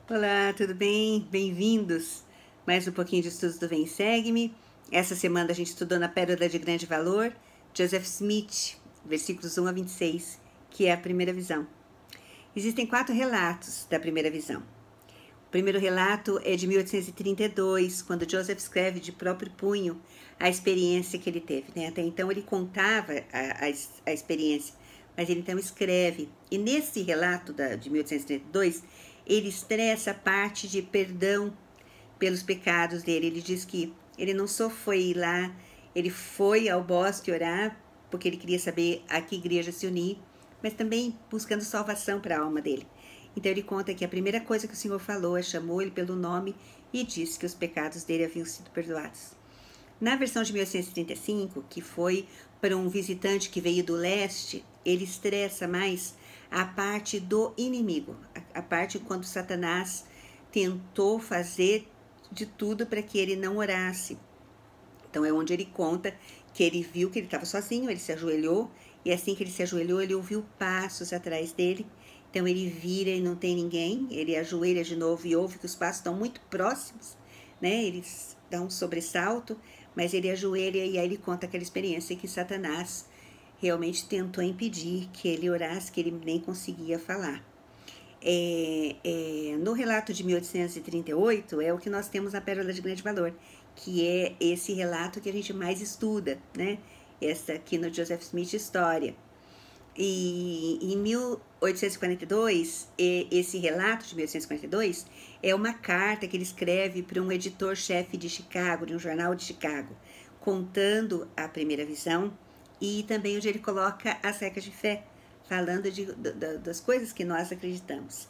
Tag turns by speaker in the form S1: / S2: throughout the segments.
S1: Olá, tudo bem? Bem-vindos! Mais um pouquinho de estudos do Vem e Segue-me. Essa semana a gente estudou na Pérola de Grande Valor, Joseph Smith, versículos 1 a 26, que é a primeira visão. Existem 4 relatos da primeira visão. O primeiro relato é de 1832, quando Joseph escreve de próprio punho a experiência que ele teve. Até então ele contava a experiência, mas ele então escreve. E nesse relato de 1832, ele estressa a parte de perdão pelos pecados dele. Ele diz que ele não só foi lá, ele foi ao bosque orar, porque ele queria saber a que igreja se unir, mas também buscando salvação para a alma dele. Então ele conta que a primeira coisa que o Senhor falou é chamou ele pelo nome e disse que os pecados dele haviam sido perdoados. Na versão de 1835, que foi para um visitante que veio do leste, ele estressa mais a parte do inimigo, a parte quando Satanás tentou fazer de tudo para que ele não orasse. Então é onde ele conta que ele viu que ele estava sozinho, ele se ajoelhou, e assim que ele se ajoelhou, ele ouviu passos atrás dele. Então ele vira e não tem ninguém, ele ajoelha de novo e ouve que os passos estão muito próximos, né? Eles dão um sobressalto, mas ele ajoelha e aí ele conta aquela experiência que Satanás realmente tentou impedir que ele orasse, que ele nem conseguia falar. No relato de 1838 é o que nós temos na Pérola de Grande Valor, que é esse relato que a gente mais estuda, né? Essa aqui no Joseph Smith História. E em 1842, esse relato de 1842 é uma carta que ele escreve para um editor-chefe de Chicago, de um jornal de Chicago, contando a primeira visão e também onde ele coloca as regras de fé, falando das coisas que nós acreditamos.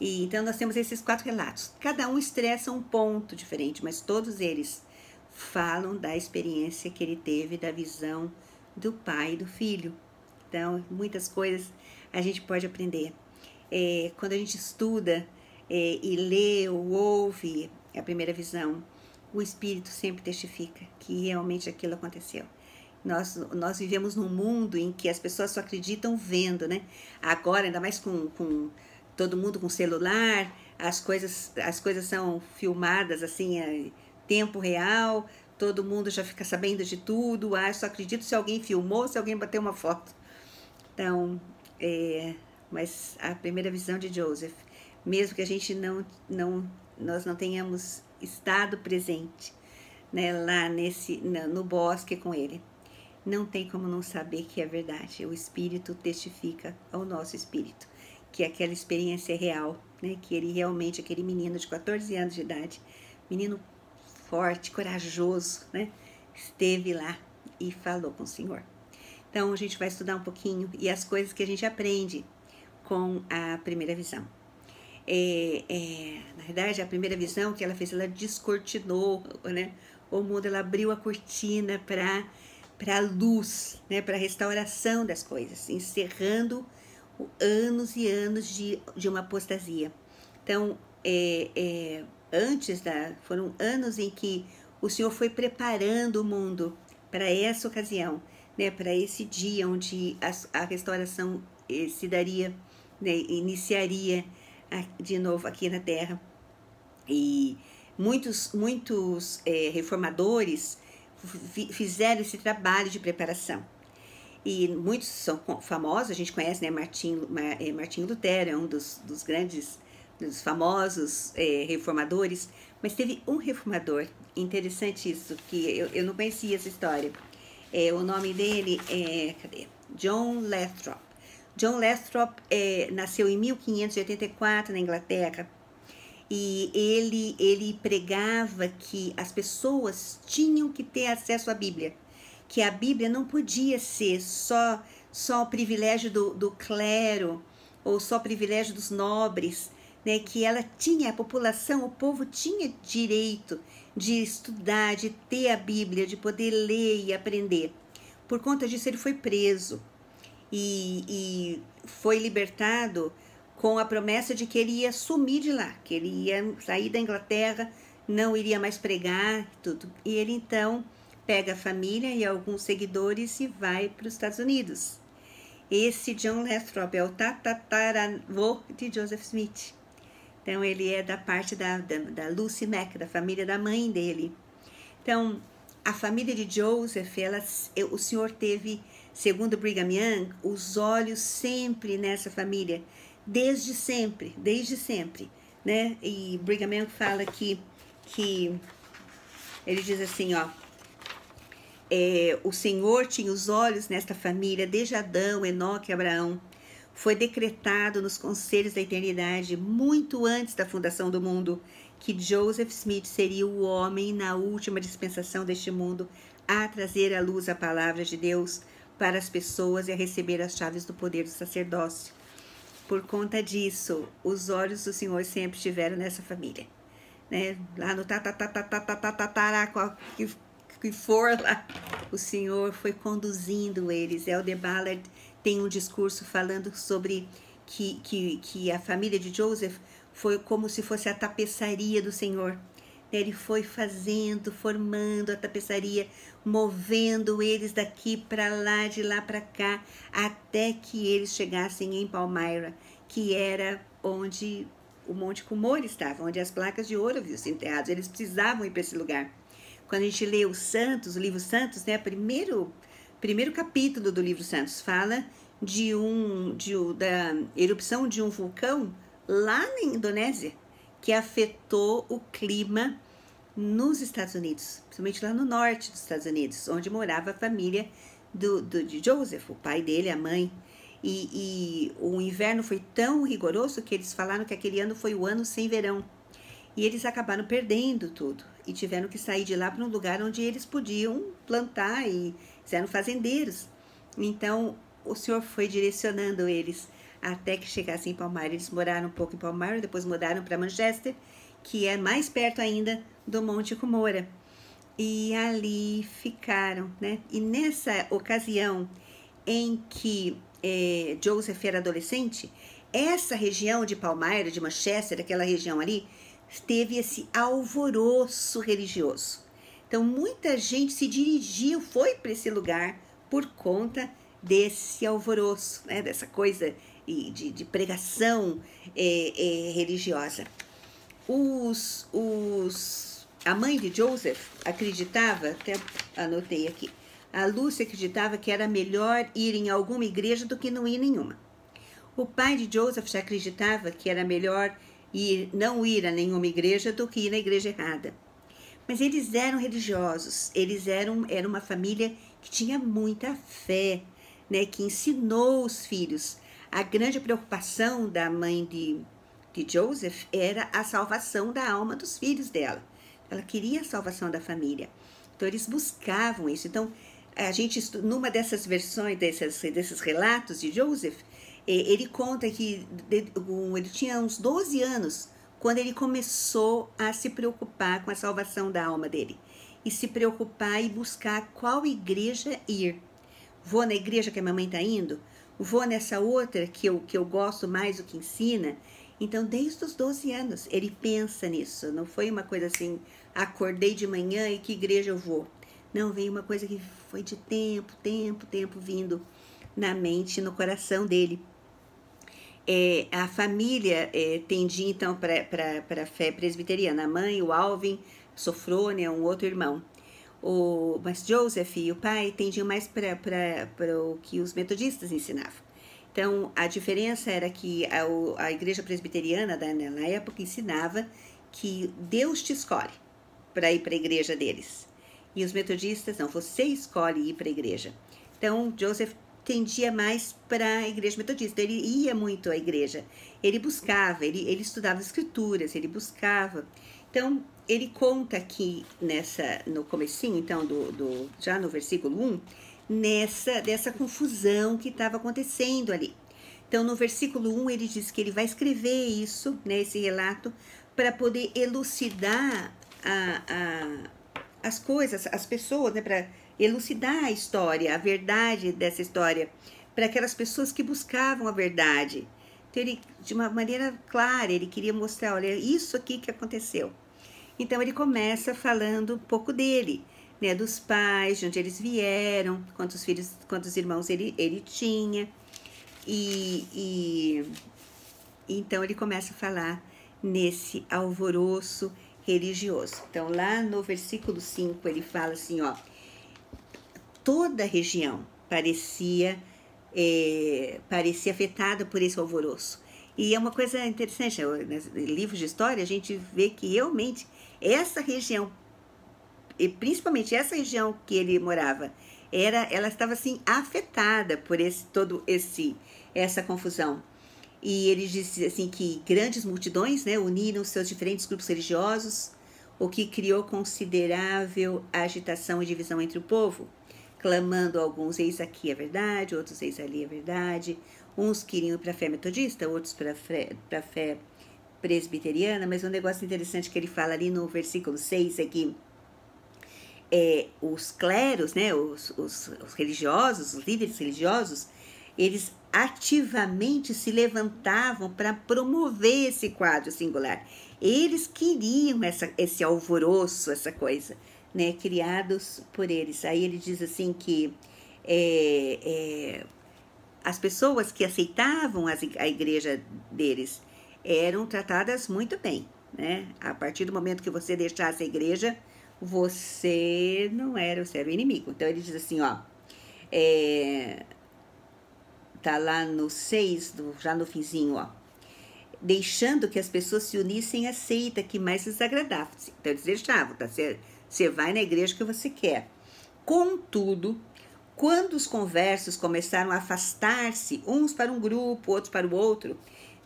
S1: E então nós temos esses 4 relatos. Cada um estressa um ponto diferente, mas todos eles falam da experiência que ele teve, da visão do pai e do filho. Então, muitas coisas a gente pode aprender. Quando a gente estuda e lê ou ouve a primeira visão, o Espírito sempre testifica que realmente aquilo aconteceu. Nós vivemos num mundo em que as pessoas só acreditam vendo, né? Agora, ainda mais com todo mundo com celular, as coisas são filmadas assim, em tempo real, todo mundo já fica sabendo de tudo. Eu só acredito se alguém filmou, se alguém bateu uma foto. Então, mas a primeira visão de Joseph, mesmo que a gente nós não tenhamos estado presente, né, lá no bosque com ele, não tem como não saber que é verdade. O Espírito testifica ao nosso espírito que aquela experiência é real, né, que ele realmente, aquele menino de 14 anos de idade, menino forte, corajoso, né, esteve lá e falou com o Senhor. Então a gente vai estudar um pouquinho e as coisas que a gente aprende com a primeira visão. Na verdade, a primeira visão que ela fez, ela descortinou, né, o mundo, ela abriu a cortina para a luz, né, para a restauração das coisas, encerrando anos e anos de uma apostasia. Então, foram anos em que o Senhor foi preparando o mundo para essa ocasião, né, para esse dia onde a restauração se daria, né, iniciaria de novo aqui na Terra. E muitos reformadores fizeram esse trabalho de preparação. E muitos são famosos, a gente conhece, né, Martinho Lutero, é um dos grandes, dos famosos reformadores, mas teve um reformador, interessante isso, que eu não conhecia essa história. O nome dele é John Lathrop. John Lathrop nasceu em 1584 na Inglaterra, e ele pregava que as pessoas tinham que ter acesso à Bíblia, que a Bíblia não podia ser só o privilégio do clero ou só o privilégio dos nobres, né? Que ela tinha, a população, o povo tinha direito de estudar, de ter a Bíblia, de poder ler e aprender. Por conta disso ele foi preso e foi libertado com a promessa de que ele ia sumir de lá, que ele ia sair da Inglaterra, não iria mais pregar, tudo. E ele então pega a família e alguns seguidores e vai para os Estados Unidos. Esse John Lathrop é o tataravô de Joseph Smith. Então, ele é da parte da Lucy Mack, da família da mãe dele. Então, a família de Joseph, o Senhor teve, segundo Brigham Young, os olhos sempre nessa família, desde sempre, né? E Brigham Young fala que ele diz assim, ó, o Senhor tinha os olhos nesta família desde Adão, Enoque e Abraão. Foi decretado nos conselhos da eternidade, muito antes da fundação do mundo, que Joseph Smith seria o homem na última dispensação deste mundo a trazer à luz a palavra de Deus para as pessoas e a receber as chaves do poder do sacerdócio. Por conta disso, os olhos do Senhor sempre estiveram nessa família, né? Lá no que for lá, o Senhor foi conduzindo eles. Elder Ballard tem um discurso falando sobre que a família de Joseph foi como se fosse a tapeçaria do Senhor. Ele foi fazendo, formando a tapeçaria, movendo eles daqui para lá, de lá para cá, até que eles chegassem em Palmyra, que era onde o Monte Cumorah estava, onde as placas de ouro haviam sido enterradas. Eles precisavam ir para esse lugar. Quando a gente lê os Santos, o livro Santos, né, primeiro capítulo do livro Santos fala da erupção de um vulcão lá na Indonésia, que afetou o clima nos Estados Unidos, principalmente lá no norte dos Estados Unidos, onde morava a família de Joseph, o pai dele, a mãe. E o inverno foi tão rigoroso que eles falaram que aquele ano foi o ano sem verão. E eles acabaram perdendo tudo e tiveram que sair de lá para um lugar onde eles podiam plantar e eram fazendeiros. Então, o Senhor foi direcionando eles até que chegassem em Palmyra. Eles moraram um pouco em Palmyra, depois mudaram para Manchester, que é mais perto ainda do Monte Cumorah. E ali ficaram, né? E nessa ocasião em que Joseph era adolescente, essa região de Palmyra, de Manchester, aquela região ali, teve esse alvoroço religioso. Então, muita gente se dirigiu, foi para esse lugar por conta desse alvoroço, né? Dessa coisa de pregação religiosa. A mãe de Joseph acreditava, até anotei aqui, a Lucy acreditava que era melhor ir em alguma igreja do que não ir em nenhuma. O pai de Joseph já acreditava que era melhor não ir a nenhuma igreja do que ir na igreja errada. Mas eles eram religiosos, eles eram uma família que tinha muita fé, né, que ensinou os filhos. A grande preocupação da mãe de Joseph era a salvação da alma dos filhos dela. Ela queria a salvação da família. Então, eles buscavam isso. Então, a gente, numa dessas versões, desses relatos de Joseph, ele conta que ele tinha uns 12 anos quando ele começou a se preocupar com a salvação da alma dele. E se preocupar e buscar qual igreja ir. Vou na igreja que a mamãe está indo? Vou nessa outra que eu gosto mais do que ensina? Então, desde os 12 anos, ele pensa nisso. Não foi uma coisa assim, acordei de manhã e que igreja eu vou? Não, veio uma coisa que foi de tempo vindo na mente e no coração dele. A família tendia então para a fé presbiteriana. A mãe, o Alvin, Sofrônia, um outro irmão. Mas Joseph e o pai tendiam mais para o que os metodistas ensinavam. Então, a diferença era que a igreja presbiteriana na época ensinava que Deus te escolhe para ir para a igreja deles. E os metodistas, não, você escolhe ir para a igreja. Então, Joseph tendia mais para a igreja metodista. Ele ia muito à igreja. Ele buscava, ele estudava as escrituras, ele buscava. Então, ele conta aqui no comecinho, então, já no versículo 1, dessa confusão que estava acontecendo ali. Então, no versículo 1, ele diz que ele vai escrever isso, né, esse relato, para poder elucidar as coisas, as pessoas, né, para elucidar a história, a verdade dessa história, para aquelas pessoas que buscavam a verdade. Então, ele, de uma maneira clara, ele queria mostrar, olha, isso aqui que aconteceu. Então, ele começa falando um pouco dele, né, dos pais, de onde eles vieram, quantos filhos, quantos irmãos ele tinha. Então, ele começa a falar nesse alvoroço religioso. Então, lá no versículo 5, ele fala assim, ó, toda a região parecia afetada por esse alvoroço. E é uma coisa interessante, nos livros de história a gente vê que realmente essa região, e principalmente essa região que ele morava, ela estava assim afetada por essa confusão. E ele disse assim que grandes multidões, né, uniram seus diferentes grupos religiosos, o que criou considerável agitação e divisão entre o povo, clamando alguns, eis aqui a verdade, outros, eis ali a verdade. Uns queriam ir para a fé metodista, outros para a fé presbiteriana, mas um negócio interessante que ele fala ali no versículo 6 é que os cleros, né, os religiosos, os líderes religiosos, eles ativamente se levantavam para promover esse quadro singular. Eles queriam esse alvoroço, essa coisa, né, criados por eles. Aí ele diz assim que as pessoas que aceitavam a igreja deles eram tratadas muito bem, né? A partir do momento que você deixasse a igreja, você não era, você era o inimigo. Então ele diz assim, ó, tá lá no 6, já no finzinho, ó, deixando que as pessoas se unissem à seita que mais lhes agradava. Então eles deixavam, tá? Você vai na igreja que você quer. Contudo, quando os conversos começaram a afastar-se, uns para um grupo, outros para o outro,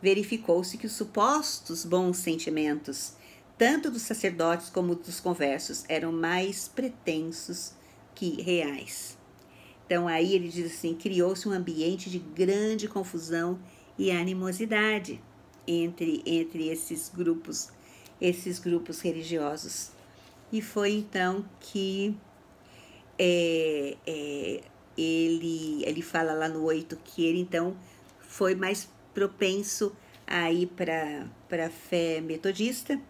S1: verificou-se que os supostos bons sentimentos, tanto dos sacerdotes como dos conversos, eram mais pretensos que reais. Então aí ele diz assim, criou-se um ambiente de grande confusão e animosidade entre esses grupos religiosos. E foi então que ele fala lá no 8 que ele então foi mais propenso a ir para a fé metodista,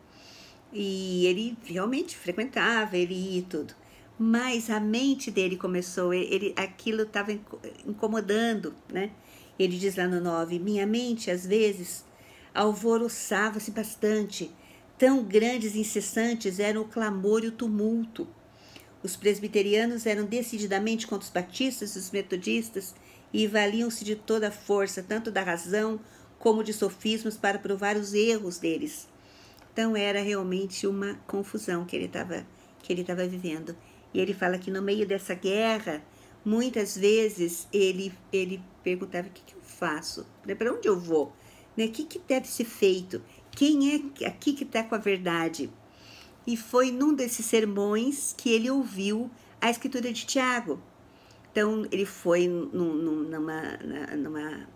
S1: e ele realmente frequentava, ele ia e tudo. Mas a mente dele começou, aquilo estava incomodando, né? Ele diz lá no 9, minha mente às vezes alvoroçava-se bastante, tão grandes e incessantes eram o clamor e o tumulto. Os presbiterianos eram decididamente contra os batistas e os metodistas e valiam-se de toda a força, tanto da razão como de sofismas, para provar os erros deles. Então era realmente uma confusão que ele estava vivendo. E ele fala que no meio dessa guerra, muitas vezes ele perguntava, o que eu faço? Para onde eu vou? O que deve ser feito? Quem é aqui que está com a verdade? E foi num desses sermões que ele ouviu a escritura de Tiago. Então, ele foi numa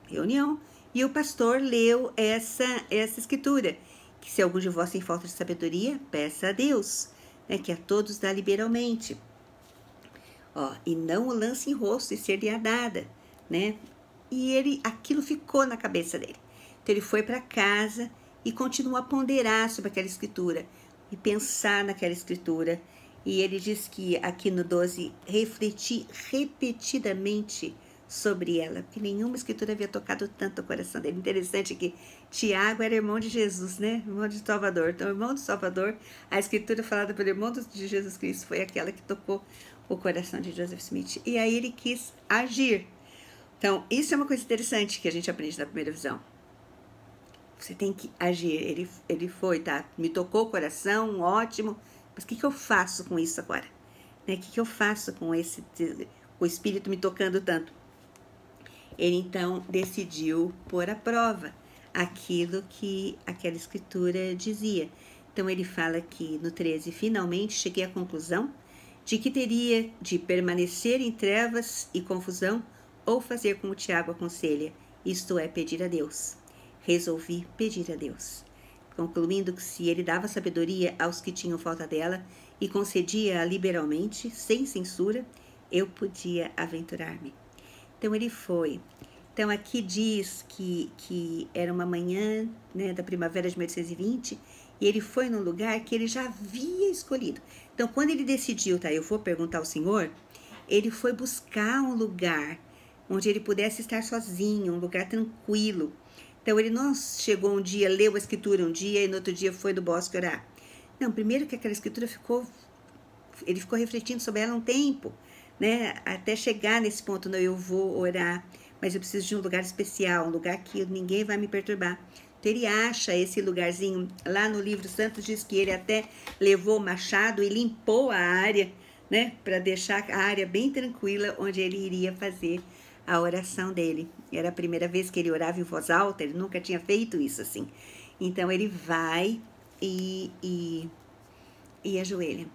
S1: reunião e o pastor leu essa escritura, que se algum de vós tem falta de sabedoria, peça a Deus, né, que a todos dá liberalmente. Ó, e não o lance em rosto e ser-lhe-á dada, né? E aquilo ficou na cabeça dele. Então, ele foi para casa e continuou a ponderar sobre aquela escritura e pensar naquela escritura. E ele diz que aqui no 12, refleti repetidamente sobre ela, porque nenhuma escritura havia tocado tanto o coração dele. Interessante que Tiago era irmão de Jesus, né? Irmão de Salvador. Então, irmão de Salvador, a escritura falada pelo irmão de Jesus Cristo foi aquela que tocou o coração de Joseph Smith. E aí ele quis agir. Então, isso é uma coisa interessante que a gente aprende na primeira visão. Você tem que agir. Ele foi, tá? Me tocou o coração, ótimo. Mas o que eu faço com isso agora? Né? O que eu faço com o Espírito me tocando tanto? Ele então decidiu pôr à prova aquilo que aquela escritura dizia. Então ele fala que no 13, finalmente cheguei à conclusão de que teria de permanecer em trevas e confusão ou fazer como Tiago aconselha, isto é, pedir a Deus. Resolvi pedir a Deus, concluindo que se ele dava sabedoria aos que tinham falta dela e concedia-a liberalmente, sem censura, eu podia aventurar-me. Então ele foi. Então aqui diz que era uma manhã, né, da primavera de 1820, e ele foi num lugar que ele já havia escolhido. Então quando ele decidiu, tá, eu vou perguntar ao Senhor, ele foi buscar um lugar onde ele pudesse estar sozinho, um lugar tranquilo. Então ele não chegou um dia, leu a escritura um dia e no outro dia foi do bosque orar. Não, primeiro que aquela escritura ele ficou refletindo sobre ela um tempo, né? Até chegar nesse ponto, não, eu vou orar, mas eu preciso de um lugar especial, um lugar que ninguém vai me perturbar. Então ele acha esse lugarzinho, lá no livro Santos diz que ele até levou o machado e limpou a área, né? Para deixar a área bem tranquila onde ele iria fazer a oração dele. Era a primeira vez que ele orava em voz alta, ele nunca tinha feito isso assim. Então ele vai e ajoelha.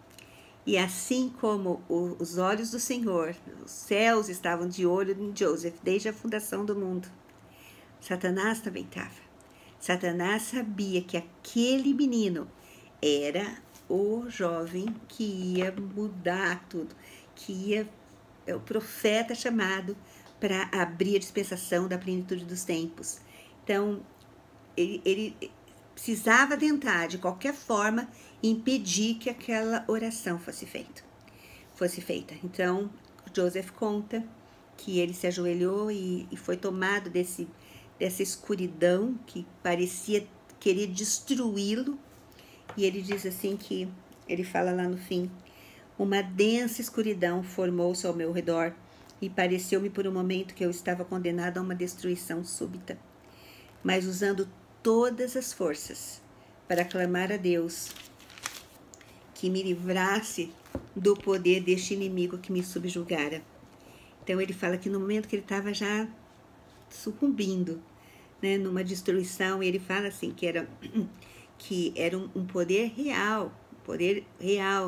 S1: E assim como os olhos do Senhor, os céus estavam de olho em Joseph desde a fundação do mundo, Satanás também estava. Satanás sabia que aquele menino era o jovem que ia mudar tudo, que ia, o profeta chamado para abrir a dispensação da plenitude dos tempos. Então, ele precisava tentar, de qualquer forma, impedir que aquela oração fosse feita. Então, Joseph conta que ele se ajoelhou e foi tomado dessa escuridão que parecia querer destruí-lo. E ele diz assim que, ele fala lá no fim, uma densa escuridão formou-se ao meu redor e pareceu-me por um momento que eu estava condenado a uma destruição súbita. Mas usando todas as forças para clamar a Deus que me livrasse do poder deste inimigo que me subjugara. Então ele fala que no momento que ele estava já sucumbindo, né, numa destruição, ele fala assim que era um poder real,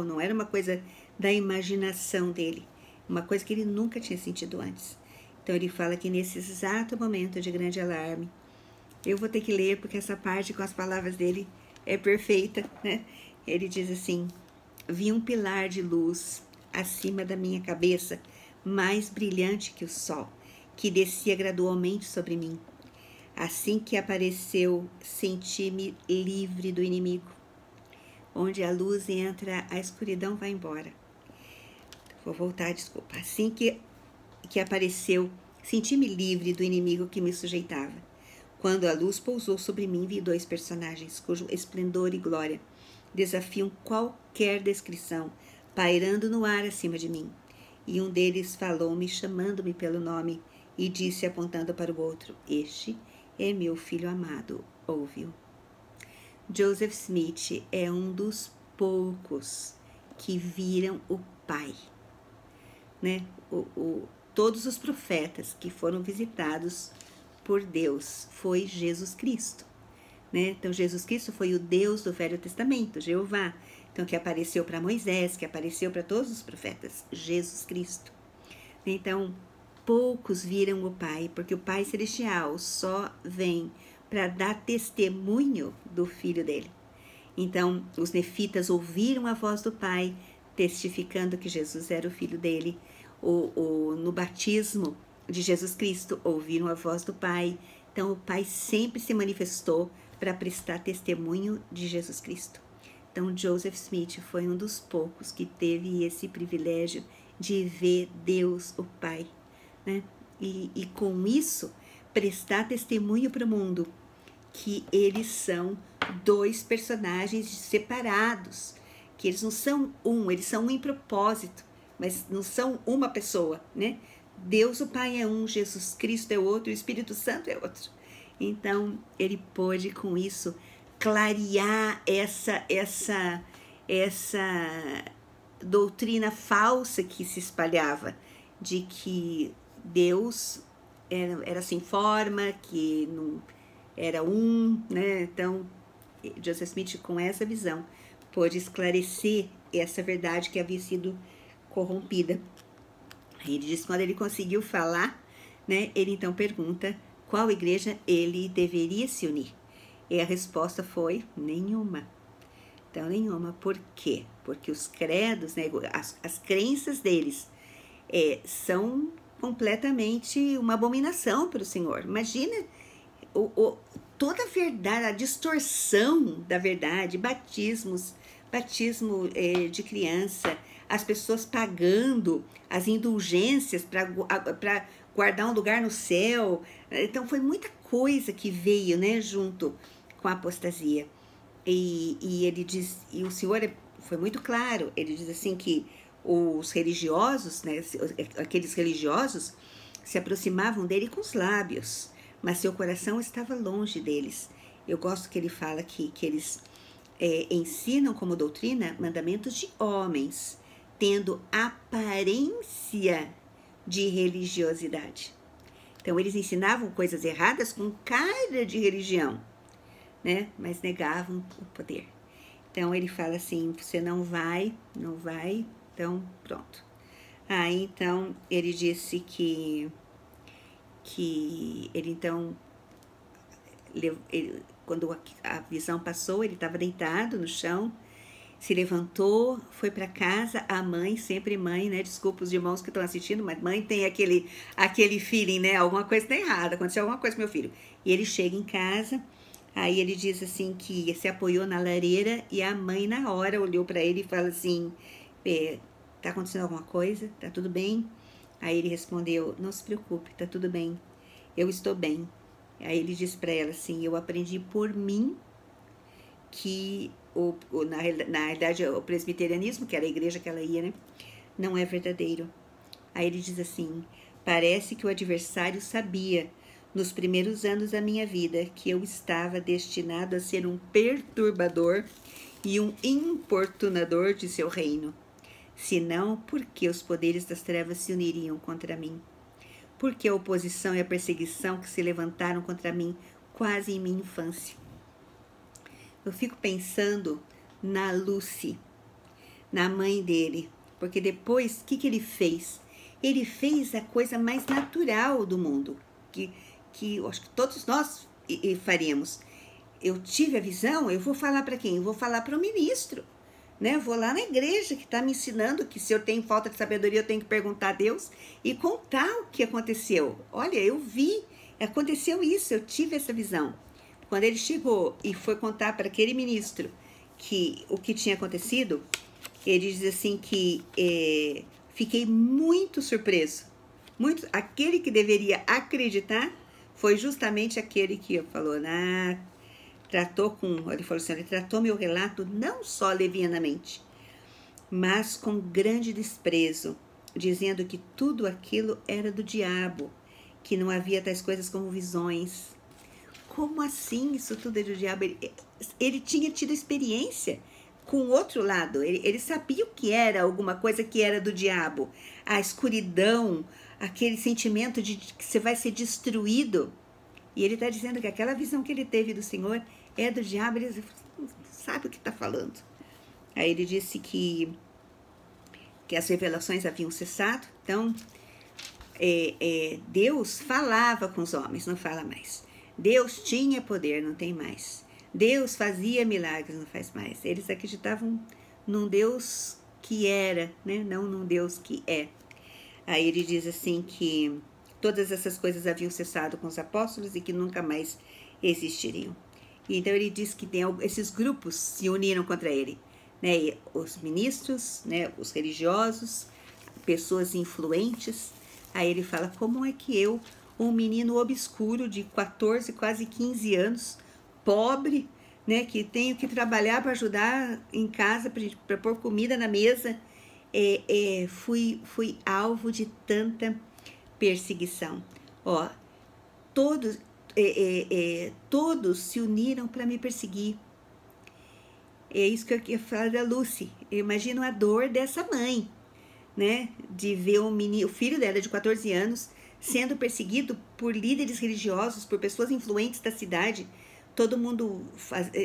S1: não era uma coisa da imaginação dele, uma coisa que ele nunca tinha sentido antes. Então ele fala que nesse exato momento de grande alarme, eu vou ter que ler porque essa parte com as palavras dele é perfeita, né? Ele diz assim: vi um pilar de luz acima da minha cabeça, mais brilhante que o sol, que descia gradualmente sobre mim. Assim que apareceu, senti-me livre do inimigo. Onde a luz entra, a escuridão vai embora. Vou voltar, desculpa. Assim que apareceu, senti-me livre do inimigo que me sujeitava. Quando a luz pousou sobre mim, vi dois personagens, cujo esplendor e glória desafiam qualquer descrição, pairando no ar acima de mim. E um deles falou-me, chamando-me pelo nome, e disse, apontando para o outro: este é meu filho amado, ouve-o. Joseph Smith é um dos poucos que viram o Pai, né? Todos os profetas que foram visitados por Deus foi Jesus Cristo, né? Então Jesus Cristo foi o Deus do Velho Testamento, Jeová, então que apareceu para Moisés, que apareceu para todos os profetas, Jesus Cristo. Então poucos viram o Pai, porque o Pai Celestial só vem para dar testemunho do Filho dele. Então os nefitas ouviram a voz do Pai, testificando que Jesus era o Filho dele. No batismo de Jesus Cristo, ouviram a voz do Pai. Então o Pai sempre se manifestou para prestar testemunho de Jesus Cristo. Então Joseph Smith foi um dos poucos que teve esse privilégio de ver Deus, o Pai, né? E com isso prestar testemunho para o mundo que eles são dois personagens separados, que eles não são eles são um em propósito, mas não são uma pessoa, né? Deus, o Pai, é um, Jesus Cristo é outro, o Espírito Santo é outro. Então, ele pôde, com isso, clarear essa doutrina falsa que se espalhava, de que Deus era sem forma, que não era né? Então, Joseph Smith, com essa visão, pôde esclarecer essa verdade que havia sido corrompida. Ele diz que quando ele conseguiu falar, né, ele então pergunta qual igreja ele deveria se unir. E a resposta foi nenhuma. Então, nenhuma. Por quê? Porque os credos, né, as crenças deles são completamente uma abominação para o Senhor. Imagina toda a verdade, a distorção da verdade, batismo de criança, as pessoas pagando as indulgências para guardar um lugar no céu. Então foi muita coisa que veio, né, junto com a apostasia. E ele diz, e o Senhor foi muito claro, ele diz assim que os religiosos, né, aqueles religiosos se aproximavam dele com os lábios, mas seu coração estava longe deles. Eu gosto que ele fala aqui que eles ensinam como doutrina mandamentos de homens, tendo aparência de religiosidade. Então, eles ensinavam coisas erradas com cara de religião, né? Mas negavam o poder. Então, ele fala assim, você não vai, então, pronto. Aí, então, ele disse que ele, então, quando a visão passou, ele estava deitado no chão, se levantou, foi para casa. A mãe, sempre mãe, né? Desculpa os irmãos que estão assistindo, mas mãe tem aquele feeling, né? Alguma coisa está errada, aconteceu alguma coisa com meu filho. E ele chega em casa, aí ele diz assim que se apoiou na lareira e a mãe na hora olhou para ele e fala assim, tá acontecendo alguma coisa? Tá tudo bem? Aí ele respondeu, não se preocupe, tá tudo bem, eu estou bem. Aí ele disse para ela assim, eu aprendi por mim que na realidade o presbiterianismo, que era a igreja que ela ia, né, não é verdadeiro. Aí ele diz assim, parece que o adversário sabia nos primeiros anos da minha vida que eu estava destinado a ser um perturbador e um importunador de seu reino. Senão, por que os poderes das trevas se uniriam contra mim? Por que a oposição e a perseguição que se levantaram contra mim quase em minha infância? Eu fico pensando na Lucy, na mãe dele, porque depois, o que ele fez? Ele fez a coisa mais natural do mundo, que eu acho que todos nós faríamos. Eu tive a visão, eu vou falar para quem? Eu vou falar para o ministro, né? Eu vou lá na igreja que está me ensinando que se eu tenho falta de sabedoria, eu tenho que perguntar a Deus e contar o que aconteceu. Olha, eu vi, aconteceu isso, eu tive essa visão. Quando ele chegou e foi contar para aquele ministro o que tinha acontecido, ele diz assim que fiquei muito surpreso. Aquele que deveria acreditar foi justamente aquele que falou, ele falou assim, ele tratou meu relato não só levianamente, mas com grande desprezo, dizendo que tudo aquilo era do diabo, que não havia tais coisas como visões. Como assim isso tudo é do diabo? Ele tinha tido experiência com o outro lado. Ele sabia o que era alguma coisa que era do diabo. A escuridão, aquele sentimento de que você vai ser destruído. E ele está dizendo que aquela visão que ele teve do Senhor é do diabo. Ele sabe o que está falando. Aí ele disse que as revelações haviam cessado. Então, Deus falava com os homens, não fala mais. Deus tinha poder, não tem mais. Deus fazia milagres, não faz mais. Eles acreditavam num Deus que era, né? Não num Deus que é. Aí ele diz assim que todas essas coisas haviam cessado com os apóstolos e que nunca mais existiriam. E então ele diz que esses grupos se uniram contra ele, né? Os ministros, né? Os religiosos, pessoas influentes. Aí ele fala, como é que eu, um menino obscuro de 14, quase 15 anos, pobre, né, que tenho que trabalhar para ajudar em casa, para pôr comida na mesa, fui alvo de tanta perseguição. Ó, todos se uniram para me perseguir. É isso que eu queria falar da Lucy. Eu imagino a dor dessa mãe, né, de ver o filho dela de 14 anos sendo perseguido por líderes religiosos, por pessoas influentes da cidade, todo mundo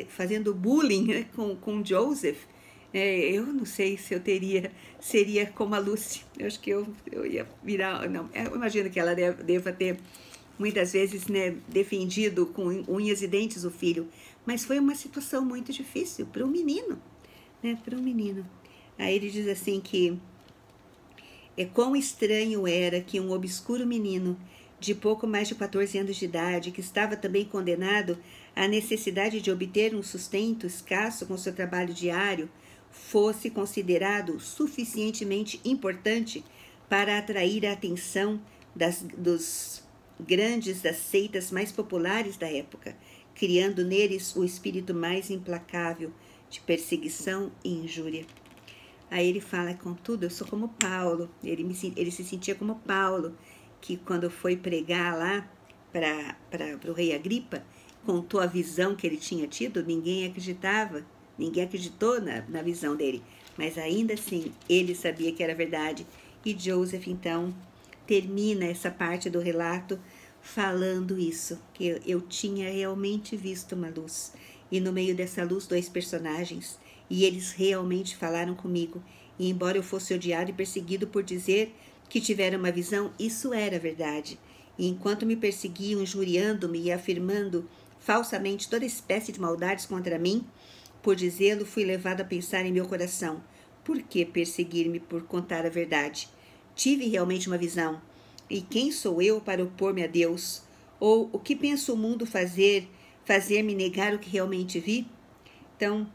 S1: fazendo bullying, né, com Joseph. Eu não sei se eu seria como a Lucy. Eu acho que eu ia virar, não, eu imagino que ela deva ter muitas vezes, né, defendido com unhas e dentes o filho, mas foi uma situação muito difícil para um menino, né, para um menino. Aí ele diz assim que quão estranho era que um obscuro menino de pouco mais de 14 anos de idade, que estava também condenado à necessidade de obter um sustento escasso com seu trabalho diário, fosse considerado suficientemente importante para atrair a atenção grandes das seitas mais populares da época, criando neles o espírito mais implacável de perseguição e injúria. Aí ele fala, contudo, eu sou como Paulo. Ele se sentia como Paulo, que quando foi pregar lá para o rei Agripa, contou a visão que ele tinha tido, ninguém acreditava, ninguém acreditou na visão dele, mas ainda assim ele sabia que era verdade. E Joseph então termina essa parte do relato falando isso, que eu tinha realmente visto uma luz, e no meio dessa luz 2 personagens, e eles realmente falaram comigo, e embora eu fosse odiado e perseguido por dizer que tiveram uma visão, isso era verdade. E enquanto me perseguiam, injuriando-me e afirmando falsamente toda espécie de maldades contra mim, por dizê-lo, fui levado a pensar em meu coração: por que perseguir-me por contar a verdade? Tive realmente uma visão. E quem sou eu para opor-me a Deus? Ou o que pensa o mundo fazer-me negar o que realmente vi? Então,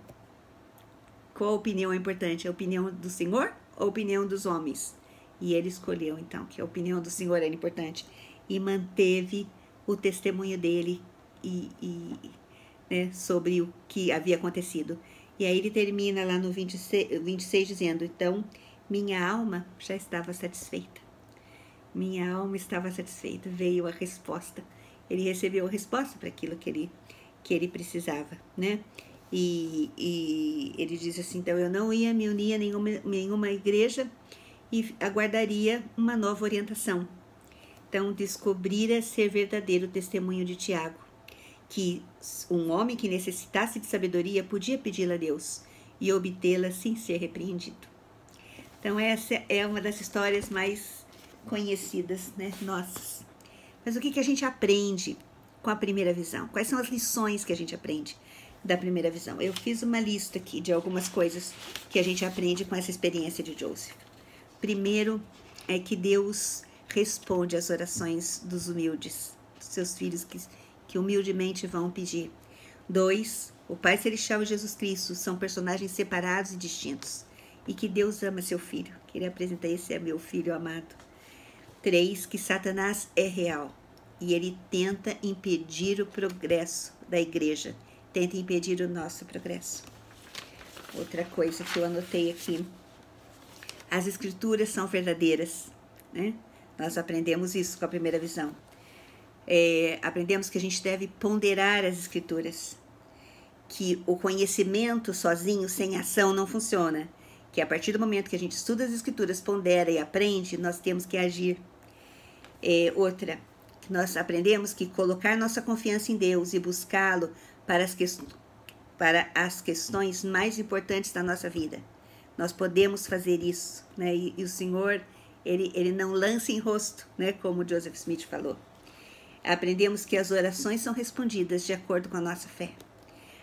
S1: qual opinião é importante? A opinião do Senhor ou a opinião dos homens? E ele escolheu, então, que a opinião do Senhor era importante. E manteve o testemunho dele né, sobre o que havia acontecido. E aí ele termina lá no 26 dizendo, então, minha alma já estava satisfeita. Minha alma estava satisfeita. Veio a resposta. Ele recebeu a resposta para aquilo que ele precisava, né? E ele diz assim, então, eu não ia me unir a nenhuma igreja e aguardaria uma nova orientação. Então, descobrira ser verdadeiro o testemunho de Tiago, que um homem que necessitasse de sabedoria podia pedi-la a Deus e obtê-la sem ser repreendido. Então, essa é uma das histórias mais conhecidas, né, nossas. Mas o que a gente aprende com a primeira visão? Quais são as lições que a gente aprende da primeira visão? Eu fiz uma lista aqui de algumas coisas que a gente aprende com essa experiência de Joseph. Primeiro é que Deus responde às orações dos humildes, dos seus filhos que humildemente vão pedir. 2, o Pai Celestial e Jesus Cristo são personagens separados e distintos, e que Deus ama seu filho. Queria apresentar, esse é meu filho amado. 3, que Satanás é real, e ele tenta impedir o progresso da igreja, tenta impedir o nosso progresso. Outra coisa que eu anotei aqui, as escrituras são verdadeiras, né? Nós aprendemos isso com a primeira visão. Aprendemos que a gente deve ponderar as escrituras, que o conhecimento sozinho, sem ação, não funciona, que a partir do momento que a gente estuda as escrituras, pondera e aprende, nós temos que agir. Outra, que nós aprendemos que colocar nossa confiança em Deus e buscá-lo para as questões mais importantes da nossa vida. Nós podemos fazer isso, né? E o Senhor, ele não lança em rosto, né? Como Joseph Smith falou. Aprendemos que as orações são respondidas de acordo com a nossa fé.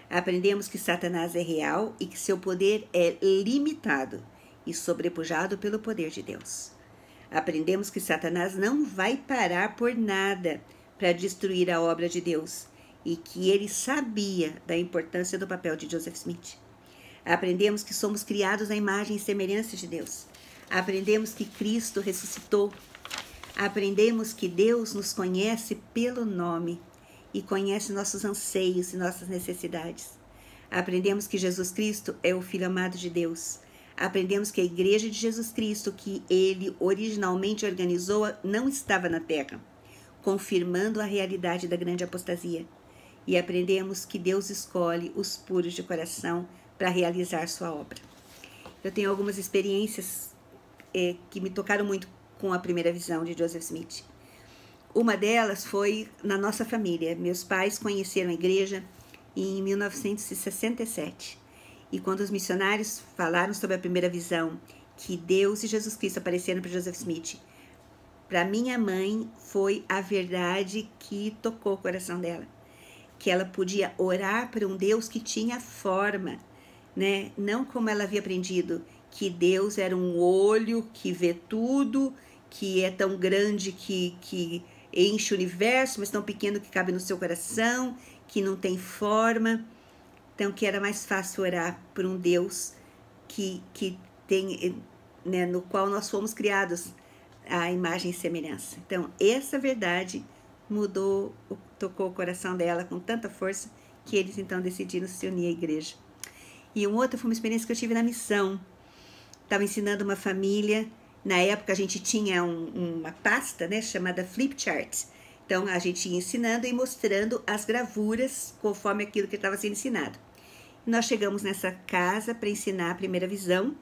S1: Aprendemos que Satanás é real e que seu poder é limitado e sobrepujado pelo poder de Deus. Aprendemos que Satanás não vai parar por nada para destruir a obra de Deus e que ele sabia da importância do papel de Joseph Smith. Aprendemos que somos criados à imagem e semelhança de Deus. Aprendemos que Cristo ressuscitou. Aprendemos que Deus nos conhece pelo nome e conhece nossos anseios e nossas necessidades. Aprendemos que Jesus Cristo é o Filho amado de Deus. Aprendemos que a Igreja de Jesus Cristo, que ele originalmente organizou, não estava na terra, confirmando a realidade da grande apostasia. E aprendemos que Deus escolhe os puros de coração para realizar sua obra. Eu tenho algumas experiências que me tocaram muito com a primeira visão de Joseph Smith. Uma delas foi na nossa família. Meus pais conheceram a igreja em 1967. E quando os missionários falaram sobre a primeira visão, que Deus e Jesus Cristo apareceram para Joseph Smith, para minha mãe foi a verdade que tocou o coração dela. Que ela podia orar para um Deus que tinha forma, né? Não como ela havia aprendido, que Deus era um olho que vê tudo, que é tão grande que enche o universo, mas tão pequeno que cabe no seu coração, que não tem forma. Então, que era mais fácil orar por um Deus que tem, né, no qual nós fomos criados à imagem e semelhança. Então, essa verdade mudou, tocou o coração dela com tanta força que eles então decidiram se unir à igreja. E um outro foi uma experiência que eu tive na missão. Estava ensinando uma família. Na época a gente tinha uma pasta, né, chamada Flip Chart. Então a gente ia ensinando e mostrando as gravuras conforme aquilo que estava sendo ensinado. Nós chegamos nessa casa para ensinar a primeira visão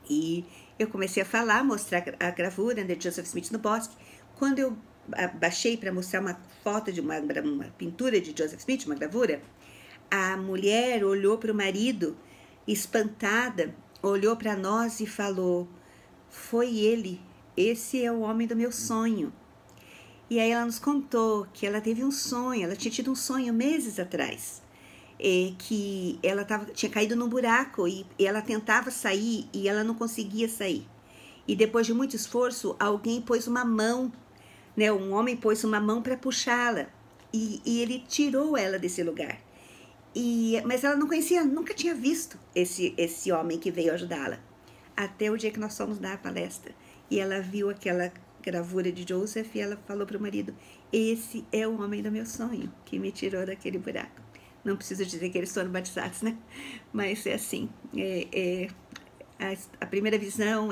S1: e eu comecei a falar, mostrar a gravura de Joseph Smith no bosque. Quando eu baixei para mostrar uma foto de uma pintura de Joseph Smith, uma gravura, a mulher olhou para o marido, espantada, olhou para nós e falou: foi ele, esse é o homem do meu sonho. E aí ela nos contou que ela teve um sonho, ela tinha tido um sonho meses atrás, que ela tinha caído num buraco e ela tentava sair e ela não conseguia sair. E depois de muito esforço, alguém pôs uma mão, né, um homem pôs uma mão para puxá-la e ele tirou ela desse lugar. Mas ela não conhecia, nunca tinha visto esse homem que veio ajudá-la. Até o dia que nós fomos dar a palestra. E ela viu aquela gravura de Joseph e ela falou para o marido: esse é o homem do meu sonho, que me tirou daquele buraco. Não preciso dizer que eles foram batizados, né? Mas é assim, a primeira visão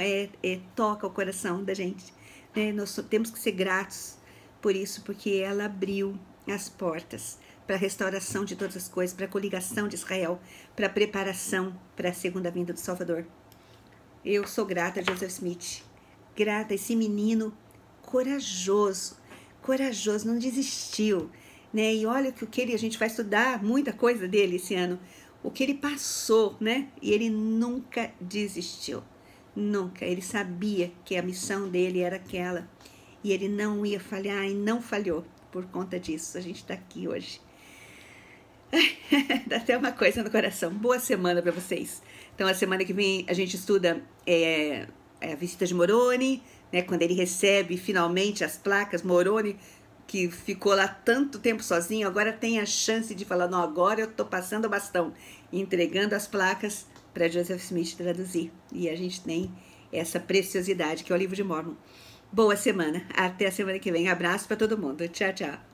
S1: toca o coração da gente. Né? Nós temos que ser gratos por isso, porque ela abriu as portas para a restauração de todas as coisas, para a coligação de Israel, para a preparação para a segunda vinda do Salvador. Eu sou grata a Joseph Smith, grata a esse menino corajoso, não desistiu, né? E olha o que a gente vai estudar muita coisa dele esse ano, o que ele passou, né? E ele nunca desistiu, nunca. Ele sabia que a missão dele era aquela e ele não ia falhar e não falhou. Por conta disso, a gente está aqui hoje. Dá até uma coisa no coração. Boa semana para vocês. Então, a semana que vem a gente estuda a visita de Moroni, né, quando ele recebe finalmente as placas. Moroni, que ficou lá tanto tempo sozinho, agora tem a chance de falar: não, agora eu estou passando o bastão, entregando as placas para Joseph Smith traduzir. E a gente tem essa preciosidade que é o livro de Mormon. Boa semana. Até a semana que vem. Abraço para todo mundo. Tchau, tchau.